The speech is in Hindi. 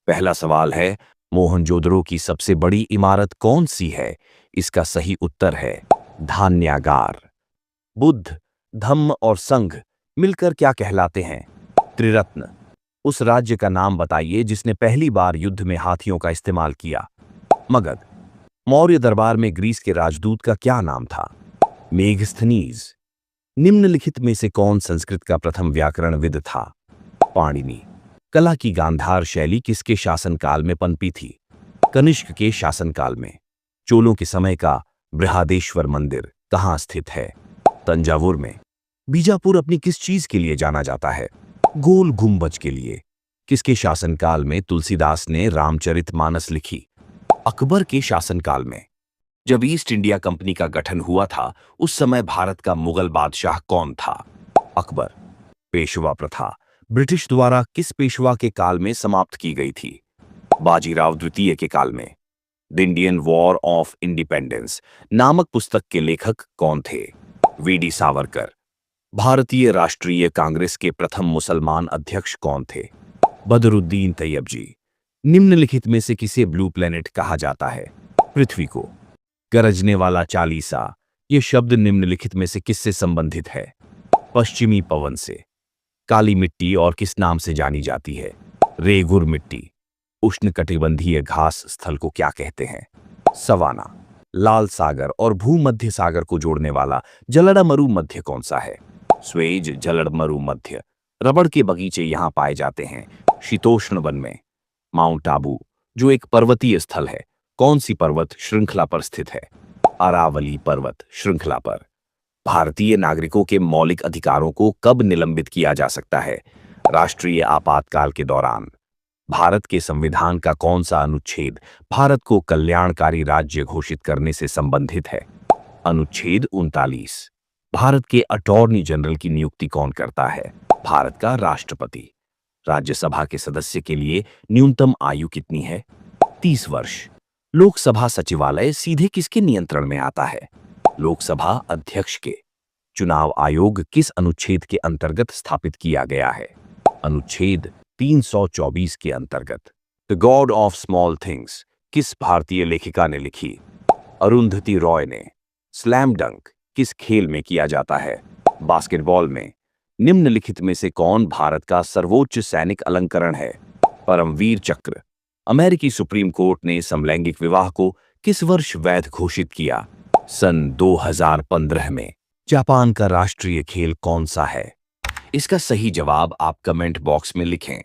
पहला सवाल है, मोहनजोदड़ो की सबसे बड़ी इमारत कौन सी है? इसका सही उत्तर है धान्यागार। बुद्ध, धम्म और संघ मिलकर क्या कहलाते हैं? त्रिरत्न। उस राज्य का नाम बताइए जिसने पहली बार युद्ध में हाथियों का इस्तेमाल किया। मगध। मौर्य दरबार में ग्रीस के राजदूत का क्या नाम था? मेगस्थनीज। निम्नलिखित में से कौन संस्कृत का प्रथम व्याकरणविद था? पाणिनि। कला की गांधार शैली किसके शासनकाल में पनपी थी? कनिष्क के शासनकाल में। चोलों के समय का बृहदेश्वर मंदिर कहाँ स्थित है? तंजावुर में। बीजापुर अपनी किस चीज के लिए जाना जाता है? गोल गुंबज के लिए। किसके शासनकाल में तुलसीदास ने रामचरितमानस लिखी? अकबर के शासनकाल में। जब ईस्ट इंडिया कंपनी का गठन हुआ था उस समय भारत का मुगल बादशाह कौन था? अकबर। पेशवा प्रथा ब्रिटिश द्वारा किस पेशवा के काल में समाप्त की गई थी? बाजीराव द्वितीय के काल में। The Indian war of independence नामक पुस्तक के लेखक कौन थे? वीडी सावरकर। भारतीय राष्ट्रीय कांग्रेस के प्रथम मुसलमान अध्यक्ष कौन थे? बदरुद्दीन तैयबजी। निम्नलिखित में से किसे ब्लू प्लेनेट कहा जाता है? पृथ्वी को। गरजने वाला चालीसा ये शब्द निम्नलिखित में से किससे संबंधित है? पश्चिमी पवन से। काली मिट्टी और किस नाम से जानी जाती है? रेगुर मिट्टी। उष्णकटिबंधीय घास स्थल को क्या कहते हैं? सवाना। लाल सागर और भूमध्य सागर को जोड़ने वाला जलड़ मरु मध्य कौन सा है? स्वेज जलड़ मरु मध्य। रबड़ के बगीचे यहां पाए जाते हैं शीतोष्ण वन में। माउंट आबू जो एक पर्वतीय स्थल है कौन सी पर्वत श्रृंखला पर स्थित है? अरावली पर्वत श्रृंखला पर। भारतीय नागरिकों के मौलिक अधिकारों को कब निलंबित किया जा सकता है? राष्ट्रीय आपातकाल के दौरान। भारत के संविधान का कौन सा अनुच्छेद भारत को कल्याणकारी राज्य घोषित करने से संबंधित है? अनुच्छेद 39। भारत के अटॉर्नी जनरल की नियुक्ति कौन करता है? भारत का राष्ट्रपति। राज्यसभा के सदस्य के लिए न्यूनतम आयु कितनी है? 30 वर्ष। लोकसभा सचिवालय सीधे किसके नियंत्रण में आता है? लोकसभा अध्यक्ष के। चुनाव आयोग किस अनुच्छेद के अंतर्गत स्थापित किया गया है? अनुच्छेद 324 के अंतर्गत। The God of small things किस भारतीय लेखिका ने लिखी? अरुंधति रॉय ने। स्लैम डंक किस खेल में किया जाता है? बास्केटबॉल में। निम्नलिखित में से कौन भारत का सर्वोच्च सैनिक अलंकरण है? परमवीर चक्र। अमेरिकी सुप्रीम कोर्ट ने समलैंगिक विवाह को किस वर्ष वैध घोषित किया? सन 2015 में। जापान का राष्ट्रीय खेल कौन सा है? इसका सही जवाब आप कमेंट बॉक्स में लिखें।